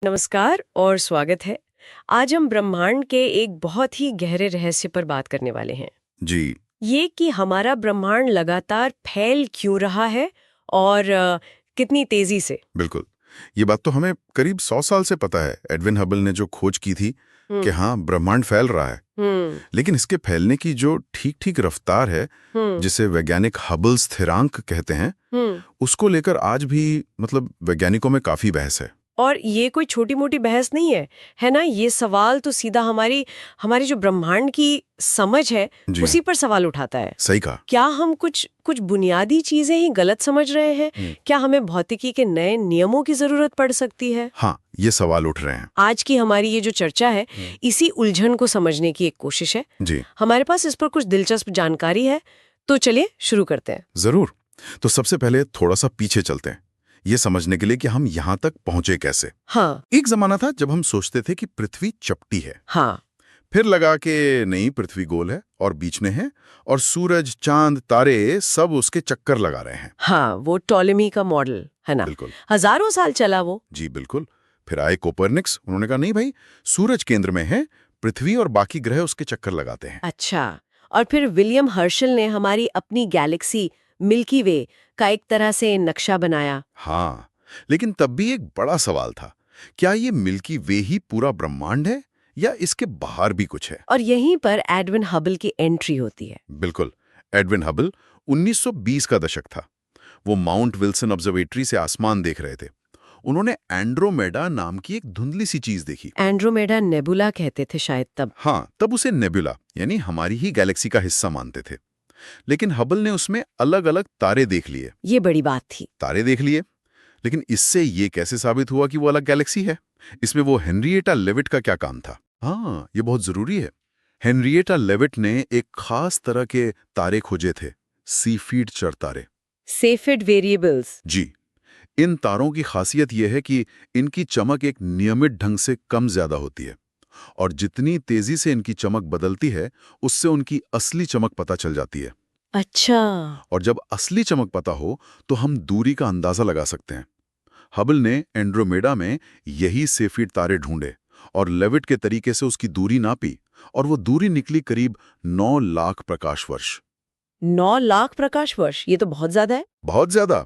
नमस्कार और स्वागत है। आज हम ब्रह्मांड के एक बहुत ही गहरे रहस्य पर बात करने वाले हैं। जी, ये कि हमारा ब्रह्मांड लगातार फैल क्यों रहा है और कितनी तेजी से। बिल्कुल। ये बात तो हमें करीब 100 साल से पता है। एडविन हबल ने जो खोज की थी कि हम्म। हाँ, ब्रह्मांड फैल रहा है। हम्म। लेकिन इसके फैलने की जो ठीक-ठीक रफ्तार है, हम्म। जिसे वैज्ञानिक हबल स्थिरांक कहते हैं, हम्म। उसको लेकर आज भी वैज्ञानिकों में काफी बहस है। और ये कोई छोटी मोटी बहस नहीं है ना। ये सवाल तो सीधा हमारी हमारी जो ब्रह्मांड की समझ है जी हाँ, उसी पर सवाल उठाता है। सही कहा। क्या हम कुछ कुछ बुनियादी चीजें ही गलत समझ रहे हैं? क्या हमें भौतिकी के नए नियमों की जरूरत पड़ सकती है? हाँ, ये सवाल उठ रहे हैं। आज की हमारी ये जो चर्चा है इसी उलझन को समझने की एक कोशिश है। जी, हमारे पास इस पर कुछ दिलचस्प जानकारी है, तो चलिए शुरू करते हैं। जरूर। तो सबसे पहले थोड़ा सा पीछे चलते हैं, ये समझने के लिए कि हम यहाँ तक पहुंचे कैसे। हाँ। एक जमाना था जब हम सोचते थे कि पृथ्वी चपटी है। हाँ। फिर लगा कि नहीं, पृथ्वी गोल है और बीच में है, और सूरज, चांद, तारे सब उसके चक्कर लगा रहे हैं। हाँ, वो टॉलेमी का मॉडल है ना। बिल्कुल। हजारों साल चला वो। जी बिल्कुल। फिर आए कोपरनिक्स, उन्होंने कहा नहीं भाई, सूरज केंद्र में है, पृथ्वी और बाकी ग्रह उसके चक्कर लगाते हैं। अच्छा। और फिर विलियम हर्शल ने हमारी अपनी गैलेक्सी मिल्की वे का एक तरह से नक्शा बनाया। हाँ, लेकिन तब भी एक बड़ा सवाल था, क्या ये मिल्की वे ही पूरा ब्रह्मांड है या इसके बाहर भी कुछ है? और यहीं पर एडविन हबल की एंट्री होती है। बिल्कुल। एडविन हबल 1920 का दशक था। वो माउंट विल्सन ऑब्जर्वेटरी से आसमान देख रहे थे। उन्होंने एंड्रोमेडा नाम की एक धुंधली सी चीज देखी। एंड्रोमेडा नेबुला कहते थे शायद तब। हाँ, तब उसे नेबुला यानी हमारी ही गैलेक्सी का हिस्सा मानते थे। लेकिन हबल ने उसमें अलग अलग तारे देख लिए। ये बड़ी बात थी। तारे देख लिए, लेकिन इससे ये कैसे साबित हुआ कि वो अलग गैलेक्सी है? इसमें वो हेनरिएटा लेविट का क्या काम था? हाँ, ये बहुत जरूरी है। हेनरिएटा लेविट ने एक खास तरह के तारे खोजे थे, सीफीड चर तारे। Cepheid variables. जी, इन तारों की खासियत यह है कि इनकी चमक एक नियमित ढंग से कम ज्यादा होती है, और जितनी तेजी से इनकी चमक बदलती है, उससे उनकी असली चमक पता चल जाती है। अच्छा। और जब असली चमक पता हो, तो हम दूरी का अंदाजा लगा सकते हैं। हबल ने एंड्रोमेडा में यही सेफीड तारे ढूंढे और लेविट के तरीके से उसकी दूरी नापी, और वो दूरी निकली करीब 9 लाख प्रकाश वर्ष। 9 लाख प्रकाश वर्ष, ये तो बहुत ज्यादा है। बहुत ज्यादा।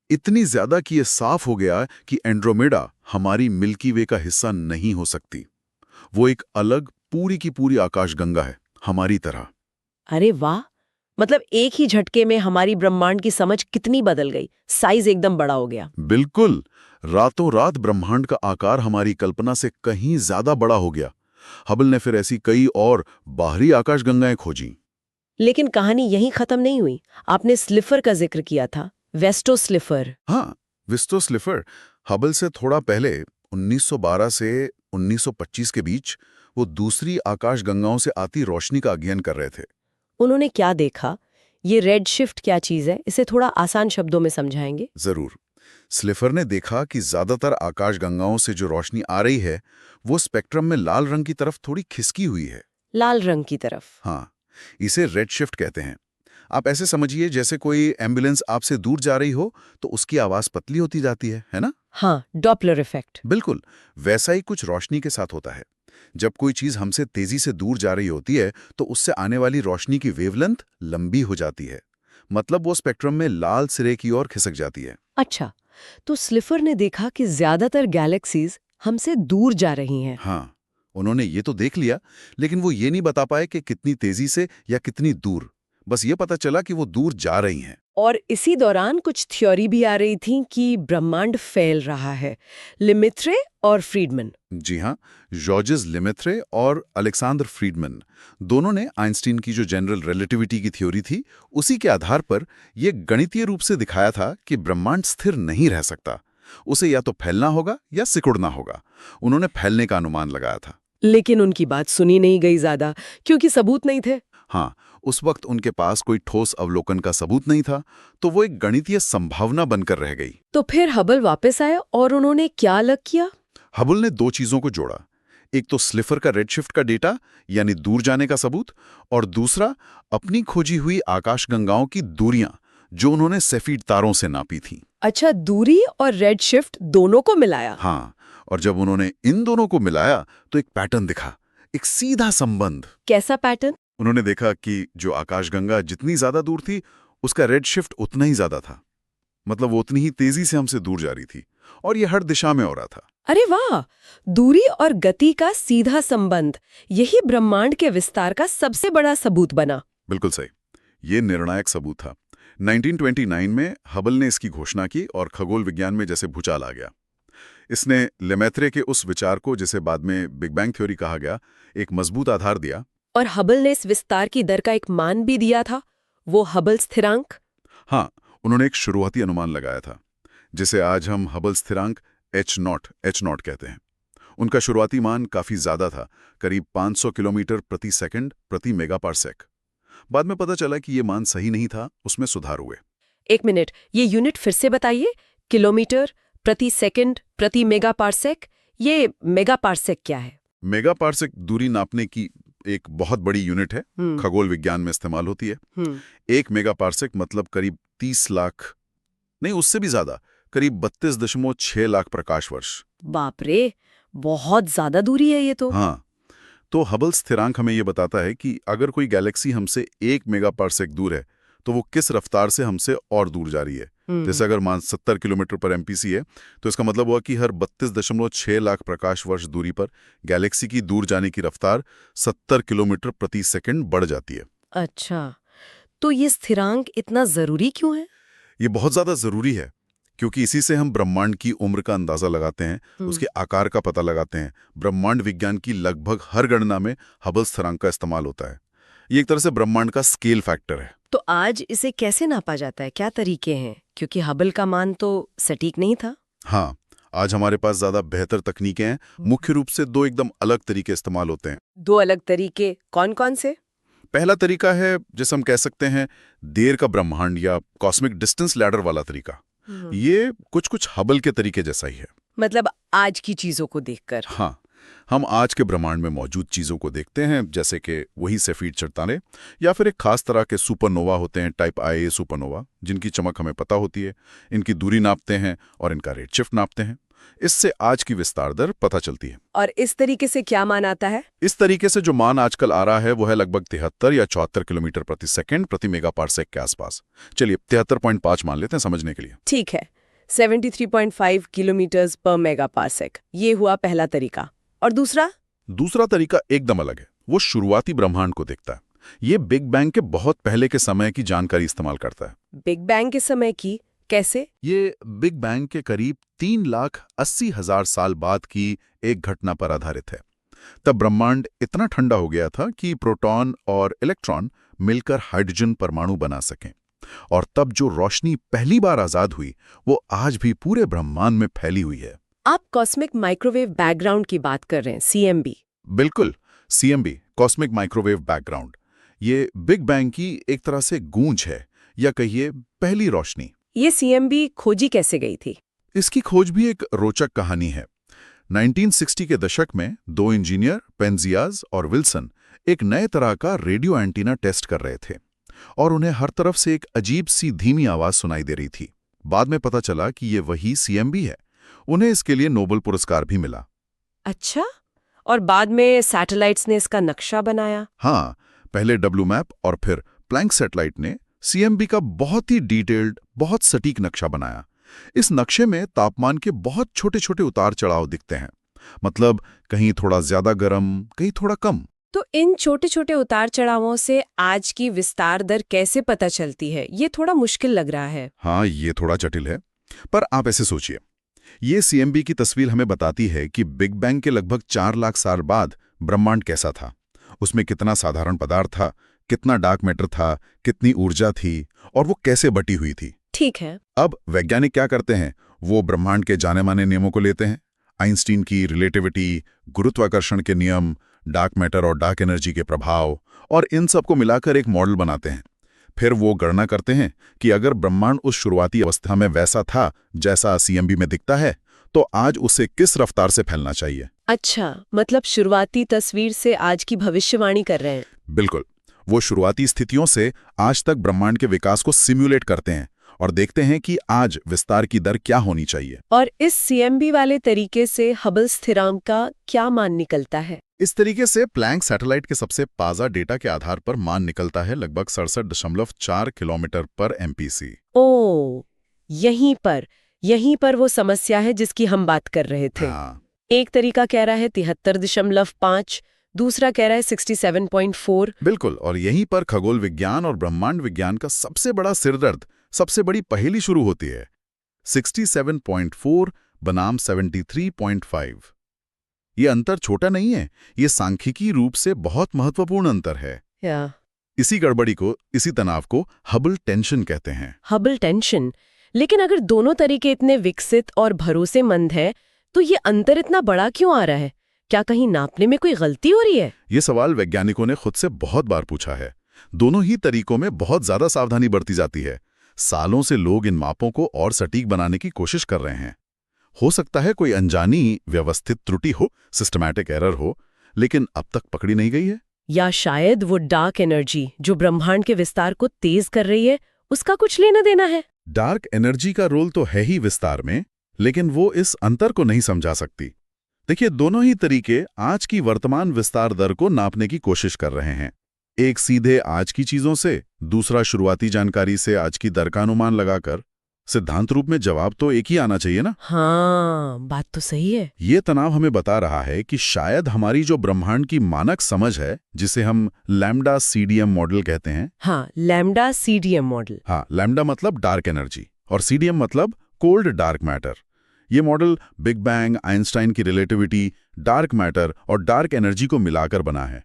इतनी ज्यादा कि ये साफ हो गया कि एंड्रोमेडा हमारी मिल्की वे का हिस्सा नहीं हो सकती। वो एक अलग पूरी की पूरी आकाशगंगा है, हमारी तरह। अरे वाह। मतलब एक ही झटके में हमारी ब्रह्मांड की समझ कितनी बदल गई, साइज एकदम बड़ा हो गया। बिल्कुल। रातों रात ब्रह्मांड का आकार हमारी कल्पना से कहीं ज्यादा बड़ा हो गया। हबल ने फिर ऐसी कई और बाहरी आकाशगंगाएं खोजी। लेकिन कहानी यहीं खत्म नहीं हुई। आपने स्लिफर का जिक्र किया था, वेस्टो स्लिफर। हाँ, विस्टो स्लिफर हबल से थोड़ा पहले 1912 से 1925 के बीच वो दूसरी आकाशगंगाओं से आती रोशनी का अध्ययन कर रहे थे। उन्होंने क्या देखा? ये रेड शिफ्ट क्या चीज है, इसे थोड़ा आसान शब्दों में समझाएंगे? जरूर। स्लिफर ने देखा कि ज्यादातर आकाशगंगाओं से जो रोशनी आ रही है, वो स्पेक्ट्रम में लाल रंग की तरफ थोड़ी खिसकी हुई है। लाल रंग की तरफ। हाँ, इसे रेड शिफ्ट कहते हैं। आप ऐसे समझिए जैसे कोई एम्बुलेंस आपसे दूर जा रही हो तो उसकी आवाज पतली होती जाती है ना? हाँ, डॉपलर इफेक्ट। बिल्कुल। वैसा ही कुछ रोशनी के साथ होता है। जब कोई चीज हमसे तेजी से दूर जा रही होती है, तो उससे आने वाली रोशनी की वेवलेंथ लंबी हो जाती है। मतलब वो स्पेक्ट्रम में लाल सिरे की ओर खिसक जाती है। अच्छा, तो स्लिफर ने देखा कि ज्यादातर गैलेक्सीज हमसे दूर जा रही हैं। हाँ, उन्होंने ये तो देख लिया, लेकिन वो ये नहीं बता पाए कि कितनी तेजी से या कितनी दूर। बस ये पता चला कि वो दूर जा रही हैं। और इसी दौरान कुछ थ्योरी भी आ रही थी कि ब्रह्मांड फैल रहा है। लिमिथ्रे और फ्रीडमैन। जी हाँ, जॉर्जेस लिमेथ्रे और अलेक्सांडर फ्रीडमैन दोनों ने आइंस्टीन की जो जनरल रिलेटिविटी की थ्योरी थी, उसी के आधार पर यह गणितीय रूप से दिखाया था कि ब्रह्मांड स्थिर नहीं रह सकता। उसे या तो फैलना होगा या सिकुड़ना होगा। उन्होंने फैलने का अनुमान लगाया था। लेकिन उनकी बात सुनी नहीं गई ज्यादा, क्योंकि सबूत नहीं थे। हाँ, उस वक्त उनके पास कोई ठोस अवलोकन का सबूत नहीं था, तो वो एक गणितीय संभावना बनकर रह गई। तो फिर हबल वापस आए और उन्होंने क्या अलग किया? हबल ने दो चीजों को जोड़ा। एक तो स्लिफर का रेडशिफ्ट का डेटा, यानी दूर जाने का सबूत, और दूसरा अपनी खोजी हुई आकाशगंगाओं की दूरियां, जो उन्होंने सेफीड तारों से नापी थीं। अच्छा, दूरी और रेड शिफ्ट दोनों को मिलाया। हाँ, और जब उन्होंने इन दोनों को मिलाया तो एक पैटर्न दिखा, एक सीधा संबंध। कैसा पैटर्न? उन्होंने देखा कि जो आकाशगंगा जितनी ज्यादा दूर थी उसका रेड शिफ्ट उतना ही ज्यादा था। मतलब वो उतनी ही तेजी से हमसे दूर जा रही थी और ये हर दिशा में हो रहा था। अरे वाह, दूरी और गति का सीधा संबंध, यही ब्रह्मांड के विस्तार का सबसे बड़ा सबूत बना। बिल्कुल सही, ये निर्णायक सबूत था। 1929 में हबल ने इसकी घोषणा की और खगोल विज्ञान में जैसे भूचाल आ गया। इसने लेमैत्रे के उस विचार को, जिसे बाद में बिग बैंग थ्योरी कहा गया, एक मजबूत आधार दिया। और हबल ने इस विस्तार की दर का एक मान भी दिया था, वो हबल स्थिरांक। हाँ, उन्होंने एक शुरुआती अनुमान लगाया था, जिसे आज हम हबल स्थिरांक H0 कहते हैं। उनका शुरुआती मान काफी ज्यादा था, करीब 500 किलोमीटर प्रति सेकंड प्रति मेगापार्सेक। बाद में पता चला कि ये मान सही नहीं था, उसमें सुधार हुए। एक मिनट, ये यूनिट फिर से बताइए। किलोमीटर प्रति सेकंड प्रति मेगापार्सेक, ये मेगापार्सेक क्या है? मेगापार्सेक दूरी नापने की एक बहुत बड़ी यूनिट है, खगोल विज्ञान में इस्तेमाल होती है। 1 मेगापार्सेक मतलब करीब 30 लाख, नहीं उससे भी ज्यादा, करीब 32.6 लाख प्रकाश वर्ष। बाप रे, बहुत ज्यादा दूरी है ये तो। हाँ, तो हबल स्थिरांक हमें ये बताता है कि अगर कोई गैलेक्सी हमसे 1 मेगापार्सेक दूर है तो वो किस रफ्तार से हमसे और दूर जा रही है। जैसे अगर मान 70 किलोमीटर पर एमपीसी है तो इसका मतलब हुआ कि हर 32.6 लाख प्रकाश वर्ष दूरी पर गैलेक्सी की दूर जाने की रफ्तार 70 किलोमीटर प्रति सेकंड बढ़ जाती है। अच्छा, तो ये स्थिरांक इतना जरूरी क्यों है? ये बहुत ज्यादा जरूरी है क्योंकि इसी से हम ब्रह्मांड की उम्र का अंदाजा लगाते हैं, उसके आकार का पता लगाते हैं। ब्रह्मांड विज्ञान की लगभग हर गणना में हबल स्थिरांक का इस्तेमाल होता है। ये एक तरह से ब्रह्मांड का स्केल फैक्टर है। तो आज इसे कैसे नापा जाता है, क्या तरीके हैं? क्योंकि हबल का मान तो सटीक नहीं था। हाँ, आज हमारे पास ज्यादा बेहतर तकनीकें हैं। मुख्य रूप से 2 एकदम अलग तरीके इस्तेमाल होते हैं। 2 अलग तरीके कौन कौन से? पहला तरीका है जिसे हम कह सकते हैं देर का ब्रह्मांड या कॉस्मिक डिस्टेंस लैडर वाला तरीका। ये कुछ हबल के तरीके जैसा ही है। मतलब आज की चीजों को देखकर। हाँ, हम आज के ब्रह्मांड में मौजूद चीजों को देखते हैं, जैसे कि वही सफेद चट्टानें या फिर एक खास तरह के सुपरनोवा होते हैं, टाइप IA सुपरनोवा, जिनकी चमक हमें पता होती है। इनकी दूरी नापते हैं और इनका रेड शिफ्ट नापते हैं। इससे आज की विस्तार दर पता चलती है। और इस तरीके से क्या मान आता है? इस तरीके से जो मान आजकल आ रहा है वो है लगभग 73 या 74 किलोमीटर प्रति सेकंड प्रति मेगापार्सेक के आसपास। चलिए 73.5 मान लेते हैं समझने के लिए। ठीक है, 73.5 किलोमीटर पर मेगापार्सेक, ये हुआ पहला तरीका। और दूसरा तरीका एकदम अलग है। वो शुरुआती ब्रह्मांड को देखता है। ये बिग बैंग के बहुत पहले के समय की जानकारी इस्तेमाल करता है। बिग बैंग के समय की? कैसे? ये बिग बैंग के करीब 3,80,000 साल बाद की एक घटना पर आधारित है। तब ब्रह्मांड इतना ठंडा हो गया था कि प्रोटॉन और इलेक्ट्रॉन मिलकर हाइड्रोजन परमाणु बना सकें। और तब जो रोशनी पहली बार आजाद हुई वो आज भी पूरे ब्रह्मांड में फैली हुई है। आप कॉस्मिक माइक्रोवेव बैकग्राउंड की बात कर रहे हैं, CMB? बिल्कुल, CMB, कॉस्मिक माइक्रोवेव बैकग्राउंड। ये बिग बैंग की एक तरह से गूंज है, या कहिए पहली रोशनी। ये CMB खोजी कैसे गई थी? इसकी खोज भी एक रोचक कहानी है। 1960 के दशक में 2 इंजीनियर, पेंजियाज और विल्सन, एक नए तरह का रेडियो एंटीना टेस्ट कर रहे थे और उन्हें हर तरफ से एक अजीब सी धीमी आवाज सुनाई दे रही थी। बाद में पता चला कि ये वही CMB है। उन्हें इसके लिए नोबेल पुरस्कार भी मिला। अच्छा, और बाद में सैटेलाइट्स ने इसका नक्शा बनाया? हाँ, पहले WMAP और फिर प्लैंक सैटेलाइट ने CMB का बहुत ही डिटेल्ड, बहुत सटीक नक्शा बनाया। इस नक्शे में तापमान के बहुत छोटे छोटे उतार चढ़ाव दिखते हैं। मतलब कहीं थोड़ा ज्यादा गर्म, कहीं थोड़ा कम। तो इन छोटे छोटे उतार चढ़ावों से आज की विस्तार दर कैसे पता चलती है? ये थोड़ा मुश्किल लग रहा है। हाँ, ये थोड़ा जटिल है, पर आप ऐसे सोचिए। ये CMB की तस्वीर हमें बताती है कि बिग बैंग के लगभग 4 लाख साल बाद ब्रह्मांड कैसा था। उसमें कितना साधारण पदार्थ था, कितना डार्क मैटर था, कितनी ऊर्जा थी और वो कैसे बटी हुई थी। ठीक है। अब वैज्ञानिक क्या करते हैं? वो ब्रह्मांड के जाने माने नियमों को लेते हैं, आइंस्टीन की रिलेटिविटी, गुरुत्वाकर्षण के नियम, डार्क मैटर और डार्क एनर्जी के प्रभाव, और इन सबको मिलाकर एक मॉडल बनाते हैं। फिर वो गणना करते हैं कि अगर ब्रह्मांड उस शुरुआती अवस्था में वैसा था जैसा CMB में दिखता है, तो आज उसे किस रफ्तार से फैलना चाहिए। अच्छा, मतलब शुरुआती तस्वीर से आज की भविष्यवाणी कर रहे हैं। बिल्कुल, वो शुरुआती स्थितियों से आज तक ब्रह्मांड के विकास को सिम्युलेट करते हैं और देखते हैं कि आज विस्तार की दर क्या होनी चाहिए। और इस CMB वाले तरीके से हबल स्थिरांक का क्या मान निकलता है? इस तरीके से प्लैंक सैटेलाइट के सबसे ताज़ा डेटा के आधार पर मान निकलता है लगभग 67.4 किलोमीटर पर MPC। ओ, यहीं पर वो समस्या है जिसकी हम बात कर रहे थे। हाँ, एक तरीका कह रहा है 73.5, दूसरा कह रहा है 67.4। बिल्कुल। और यहीं पर खगोल विज्ञान और ब्रह्मांड विज्ञान का सबसे बड़ा सिरदर्द, सबसे बड़ी पहेली शुरू होती है। 67.4 बनाम 73.5। ये अंतर छोटा नहीं है, ये सांख्यिकी रूप से बहुत महत्वपूर्ण अंतर है। या इसी गड़बड़ी को, इसी तनाव को हबल टेंशन कहते हैं। Hubble tension. लेकिन अगर दोनों तरीके इतने विकसित और भरोसेमंद हैं, तो ये अंतर इतना बड़ा क्यों आ रहा है? क्या कहीं नापने में कोई गलती हो रही है? ये सवाल वैज्ञानिकों ने खुद से बहुत बार पूछा है। दोनों ही तरीकों में बहुत ज्यादा सावधानी बरती जाती है। सालों से लोग इन मापों को और सटीक बनाने की कोशिश कर रहे हैं। हो सकता है कोई अनजानी व्यवस्थित त्रुटि हो, सिस्टमैटिक एरर हो, लेकिन अब तक पकड़ी नहीं गई है। या शायद वो डार्क एनर्जी जो ब्रह्मांड के विस्तार को तेज कर रही है, उसका कुछ लेना देना है। डार्क एनर्जी का रोल तो है ही विस्तार में, लेकिन वो इस अंतर को नहीं समझा सकती। देखिए, दोनों ही तरीके आज की वर्तमान विस्तार दर को नापने की कोशिश कर रहे हैं। एक सीधे आज की चीजों से, दूसरा शुरुआती जानकारी से आज की दर का अनुमान लगाकर। सिद्धांत रूप में जवाब तो एक ही आना चाहिए ना। हाँ, बात तो सही है। ये तनाव हमें बता रहा है कि शायद हमारी जो ब्रह्मांड की मानक समझ है, जिसे हम लैम्डा CDM मॉडल कहते हैं। हाँ, लैम्डा CDM मॉडल। हाँ, लैम्डा मतलब डार्क एनर्जी और CDM मतलब कोल्ड डार्क मैटर। ये मॉडल बिग बैंग, आइंस्टाइन की रिलेटिविटी, डार्क मैटर और डार्क एनर्जी को मिलाकर बना है।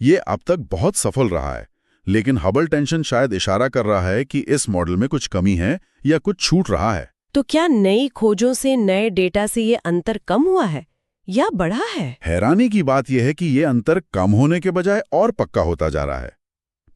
ये अब तक बहुत सफल रहा है, लेकिन हबल टेंशन शायद इशारा कर रहा है कि इस मॉडल में कुछ कमी है या कुछ छूट रहा है। तो क्या नई खोजों से, नए डेटा से ये अंतर कम हुआ है या बढ़ा है? हैरानी की बात यह है कि ये अंतर कम होने के बजाय और पक्का होता जा रहा है।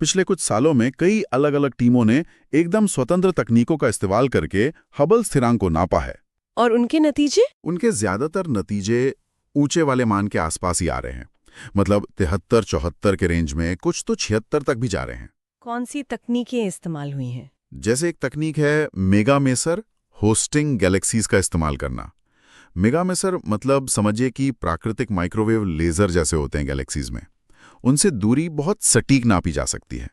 पिछले कुछ सालों में कई अलग अलग टीमों ने एकदम स्वतंत्र तकनीकों का इस्तेमाल करके हबल स्थिरांक को नापा है। और उनके नतीजे? उनके ज्यादातर नतीजे ऊंचे वाले मान के आसपास ही आ रहे हैं। मतलब 73-74 के रेंज में, कुछ तो 76 तक भी जा रहे हैं। कौन सी तकनीकें इस्तेमाल हुई हैं? जैसे एक तकनीक है मेगामेसर, होस्टिंग गैलेक्सीज का इस्तेमाल करना। मेगामेसर मतलब समझिए कि प्राकृतिक माइक्रोवेव लेजर जैसे होते हैं गैलेक्सीज में। उनसे दूरी बहुत सटीक नापी जा सकती है।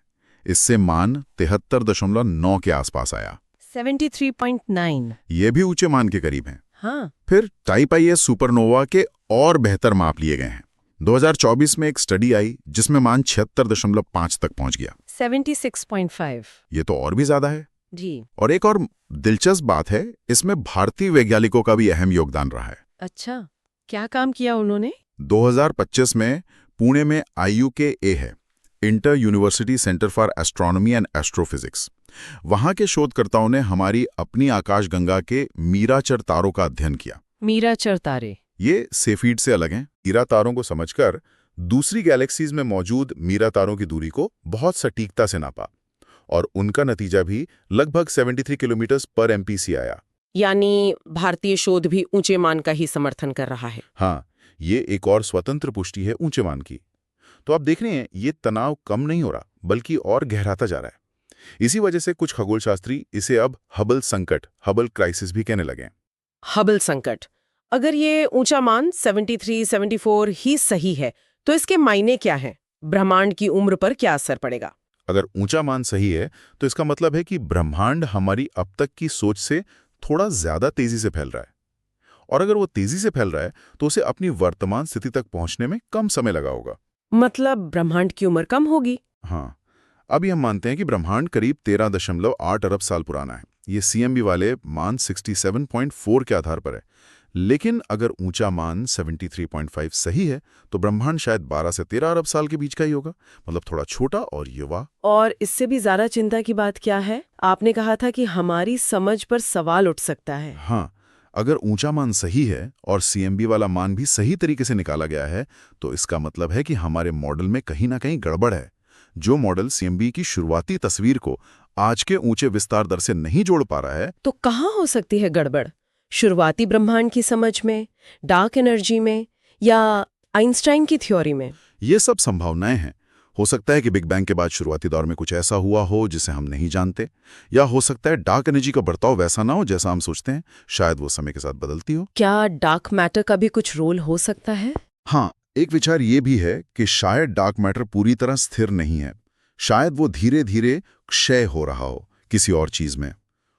इससे मान 73.9 के आसपास आया। 73.9। ये भी ऊंचे मान के करीब हैं। हाँ। फिर टाइप IS सुपरनोवा के और बेहतर माप लिए गए हैं। 2024 में एक स्टडी आई जिसमें मान 76.5 तक पहुंच गया। 76.5। ये तो और भी ज्यादा है जी। और एक और दिलचस्प बात है, इसमें भारतीय वैज्ञानिकों का भी अहम योगदान रहा है। अच्छा, क्या काम किया उन्होंने? 2025 में पुणे में IUKA है, inter university centre for astronomy and astrophysics. वहां के शोधकर्ताओं ने हमारी अपनी आकाशगंगा के मीराचर तारों का अध्ययन किया। मीराचर तारे? ये सेफीड से अलग हैं। मीरा तारों को समझकर दूसरी गैलेक्सीज में मौजूद मीरा तारों की दूरी को बहुत सटीकता से नापा और उनका नतीजा भी लगभग 73 किलोमीटर पर MPC आया। यानी भारतीय शोध भी ऊंचे मान का ही समर्थन कर रहा है। हाँ, ये एक और स्वतंत्र पुष्टि है ऊंचे मान की। तो आप देख रहे हैं, ये तनाव कम नहीं हो रहा बल्कि और गहराता जा रहा है। इसी वजह से कुछ खगोलशास्त्री इसे अब हबल संकट, हबल क्राइसिस भी कहने लगे। हबल संकट। अगर ये ऊंचा मान 73, 74 ही सही है, तो इसके मायने क्या हैं? ब्रह्मांड की उम्र पर क्या असर पड़ेगा? अगर ऊंचा मान सही है तो इसका मतलब है कि ब्रह्मांड हमारी अब तक की सोच से थोड़ा ज्यादा तेजी से फैल रहा है। और अगर वो तेजी से फैल रहा है तो उसे अपनी वर्तमान स्थिति तक पहुंचने में कम समय लगा होगा। मतलब ब्रह्मांड की उम्र कम होगी? हाँ, अभी हम मानते हैं कि ब्रह्मांड करीब 13.8 अरब साल पुराना है। ये CMB वाले मान 67.4 के आधार पर है। लेकिन अगर ऊंचा मान 73.5 सही है तो ब्रह्मांड शायद 12 से 13 अरब साल के बीच का ही होगा। मतलब थोड़ा छोटा और युवा। और इससे भी ज्यादा चिंता की बात क्या है? आपने कहा था कि हमारी समझ पर सवाल उठ सकता है। हाँ, अगर ऊंचा मान सही है और CMB वाला मान भी सही तरीके से निकाला गया है तो इसका मतलब है कि हमारे मॉडल में कहीं ना कहीं गड़बड़ है। जो मॉडल CMB की शुरुआती तस्वीर को आज के ऊंचे विस्तार दर से नहीं जोड़ पा रहा है। तो कहाँ हो सकती है गड़बड़? शुरुआती ब्रह्मांड की समझ में, डार्क एनर्जी में, या आइंस्टाइन की थ्योरी में? ये सब संभावनाएं हैं। हो सकता है कि बिग बैंग के बाद शुरुआती दौर में कुछ ऐसा हुआ हो जिसे हम नहीं जानते, या हो सकता है डार्क एनर्जी का बर्ताव वैसा ना हो जैसा हम सोचते हैं, शायद वो समय के साथ बदलती हो। क्या डार्क मैटर का भी कुछ रोल हो सकता है? हाँ, एक विचार ये भी है कि शायद डार्क मैटर पूरी तरह स्थिर नहीं है। शायद वो धीरे धीरे क्षय हो रहा हो किसी और चीज में।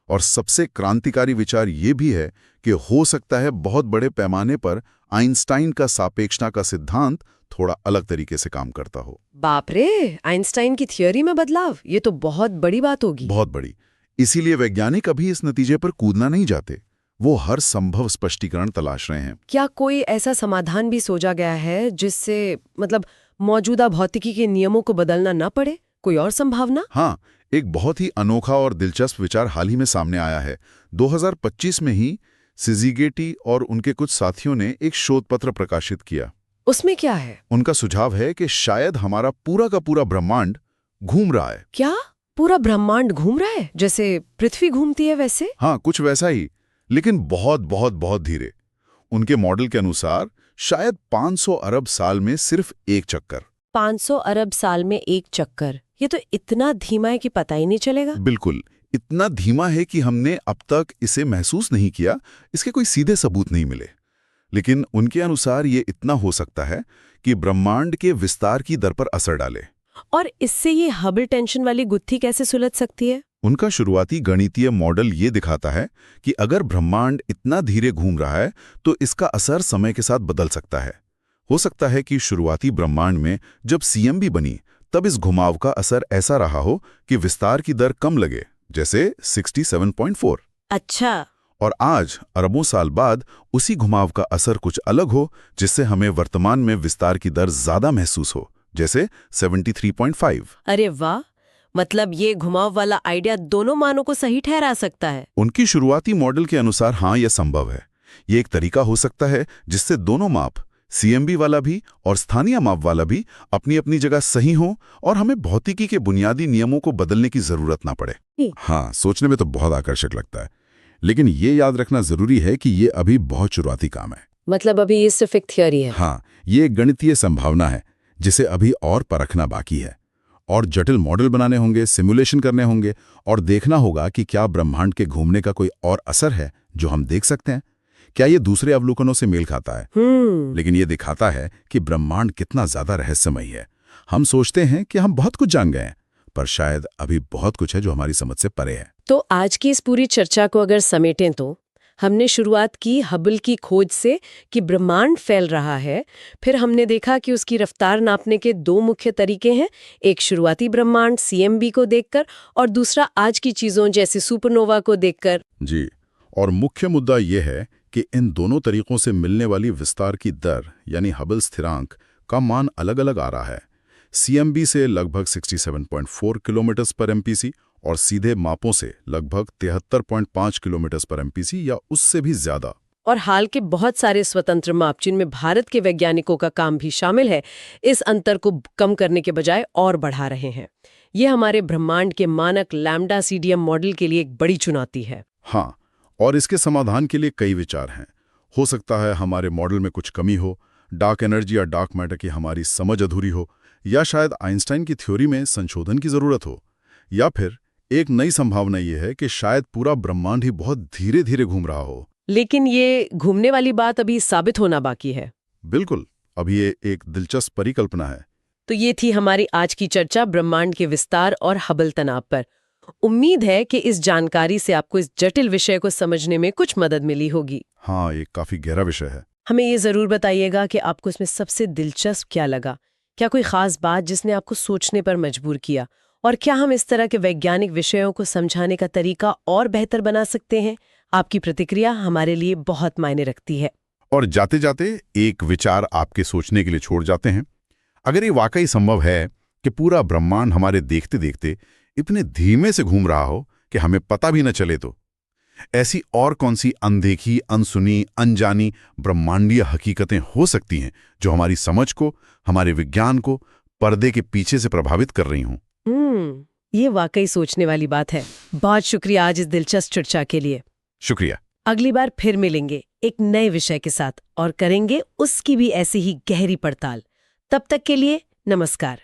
और सबसे क्रांतिकारी विचार ये भी है कि हो सकता है बहुत बड़े पैमाने पर आइंस्टाइन का सापेक्षता का सिद्धांत थोड़ा अलग तरीके से काम करता हो। बाप रे, आइंस्टाइन की थियोरी में बदलाव, ये तो बहुत बड़ी बात होगी। बहुत बड़ी। इसीलिए वैज्ञानिक अभी इस नतीजे पर कूदना नहीं चाहते, वो हर संभव स्पष्टीकरण तलाश रहे हैं। क्या कोई ऐसा समाधान भी सोचा गया है जिससे मतलब मौजूदा भौतिकी के नियमों को बदलना न पड़े? कोई और संभावना? हाँ, एक बहुत ही अनोखा और दिलचस्प विचार हाल ही में सामने आया है। 2025 में ही सिजीगेटी और उनके कुछ साथियों ने एक शोध पत्र प्रकाशित किया। उसमें क्या है? उनका सुझाव है कि शायद हमारा पूरा का पूरा ब्रह्मांड घूम रहा है। क्या पूरा ब्रह्मांड घूम रहा है, जैसे पृथ्वी घूमती है वैसे? हाँ, कुछ वैसा ही, लेकिन बहुत बहुत बहुत धीरे। उनके मॉडल के अनुसार शायद 500 अरब साल में सिर्फ एक चक्कर। 500 अरब साल में एक चक्कर, ये तो इतना धीमा है कि पता ही नहीं चलेगा। बिल्कुल, इतना धीमा है कि हमने अब तक इसे महसूस नहीं किया, इसके कोई सीधे सबूत नहीं मिले। लेकिन उनके अनुसार ये इतना हो सकता है कि ब्रह्मांड के विस्तार की दर पर असर डाले। और इससे ये हबल टेंशन वाली गुत्थी कैसे सुलझ सकती है? उनका शुरुआती गणितीय मॉडल ये दिखाता है कि अगर ब्रह्मांड इतना धीरे घूम रहा है तो इसका असर समय के साथ बदल सकता है। हो सकता है कि शुरुआती ब्रह्मांड में जब सीएमबी बनी तब इस घुमाव का असर ऐसा रहा हो कि विस्तार की दर कम लगे, जैसे 67.4। अच्छा। और आज अरबों साल बाद उसी घुमाव का असर कुछ अलग हो, जिससे हमें वर्तमान में विस्तार की दर ज्यादा महसूस हो, जैसे 73.5। अरे वाह, मतलब ये घुमाव वाला आइडिया दोनों मानों को सही ठहरा सकता है। उनकी शुरुआती मॉडल के अनुसार हाँ, यह संभव है। ये एक तरीका हो सकता है जिससे दोनों माप, सीएमबी वाला भी और स्थानीय माप वाला भी, अपनी अपनी जगह सही हो और हमें भौतिकी के बुनियादी नियमों को बदलने की जरूरत ना पड़े। हाँ, सोचने में तो बहुत आकर्षक लगता है, लेकिन ये याद रखना जरूरी है कि ये अभी बहुत शुरुआती काम है। मतलब अभी ये सिर्फ एक थियोरी है। हाँ, ये एक गणितीय संभावना है जिसे अभी और परखना बाकी है, और जटिल मॉडल बनाने होंगे, सिमुलेशन करने होंगे और देखना होगा कि क्या ब्रह्मांड के घूमने का कोई और असर है जो हम देख सकते हैं, क्या ये दूसरे अवलोकनों से मेल खाता है। लेकिन ये दिखाता है कि ब्रह्मांड कितना ज्यादा रहस्यमयी है। हम सोचते हैं कि हम बहुत कुछ जान गए हैं, पर शायद अभी बहुत कुछ है जो हमारी समझ से परे है। तो आज की इस पूरी चर्चा को अगर समेटें तो हमने शुरुआत की हबल की खोज से कि ब्रह्मांड फैल रहा है, फिर हमने देखा कि उसकी रफ्तार नापने के दो मुख्य तरीके हैं, एक शुरुआती ब्रह्मांड सीएमबी को देखकर और दूसरा आज की चीजों जैसे सुपरनोवा को देखकर। जी, और मुख्य मुद्दा यह है कि इन दोनों तरीकों से मिलने वाली विस्तार की दर यानी हबल स्थिरांक का मान अलग अलग आ रहा है। सीएमबी से लगभग 67.4 किलोमीटर पर एमपीसी और सीधे मापों से लगभग 73.5 किलोमीटर पर एमपीसी या उससे भी ज्यादा। और हाल के बहुत सारे स्वतंत्र माप, जिनमें भारत के वैज्ञानिकों का काम भी शामिल है, इस अंतर को कम करने के बजाय और बढ़ा रहे हैं। ये हमारे ब्रह्मांड के मानक लैम्डा सीडीएम मॉडल के लिए एक बड़ी चुनौती है। हाँ, और इसके समाधान के लिए कई विचार हैं। हो सकता है हमारे मॉडल में कुछ कमी हो, डार्क एनर्जी या डार्क मैटर की हमारी समझ अधूरी हो, या शायद आइंस्टाइन की थ्योरी में संशोधन की जरूरत हो, या फिर एक नई संभावना ये है कि शायद पूरा ब्रह्मांड ही बहुत धीरे धीरे घूम रहा हो। लेकिन ये घूमने वाली बात अभी साबित होना बाकी है। बिल्कुल, अभी ये एक दिलचस्प परिकल्पना है। तो ये थी हमारी आज की चर्चा ब्रह्मांड के विस्तार और हबल तनाव पर। उम्मीद है कि इस जानकारी से आपको इस जटिल विषय को समझने में कुछ मदद मिली होगी। हाँ, ये काफी गहरा विषय है। हमें ये जरूर बताइएगा कि आपको इसमें सबसे दिलचस्प क्या लगा। क्या कोई खास बात जिसने आपको सोचने पर मजबूर किया, और क्या हम इस तरह के वैज्ञानिक विषयों को समझाने का तरीका और बेहतर बना सकते हैं? आपकी प्रतिक्रिया हमारे लिए बहुत मायने रखती है। और जाते जाते एक विचार आपके सोचने के लिए छोड़ जाते हैं। अगर ये वाकई संभव है कि पूरा ब्रह्मांड हमारे देखते देखते इतने धीमे से घूम रहा हो कि हमें पता भी न चले, तो ऐसी और कौन सी अनदेखी, अनसुनी, अनजानी ब्रह्मांडीय हकीकतें हो सकती हैं जो हमारी समझ को, हमारे विज्ञान को पर्दे के पीछे से प्रभावित कर रही हों? ये वाकई सोचने वाली बात है। बहुत शुक्रिया आज इस दिलचस्प चर्चा के लिए। शुक्रिया। अगली बार फिर मिलेंगे एक नए विषय के साथ और करेंगे उसकी भी ऐसी ही गहरी पड़ताल। तब तक के लिए नमस्कार।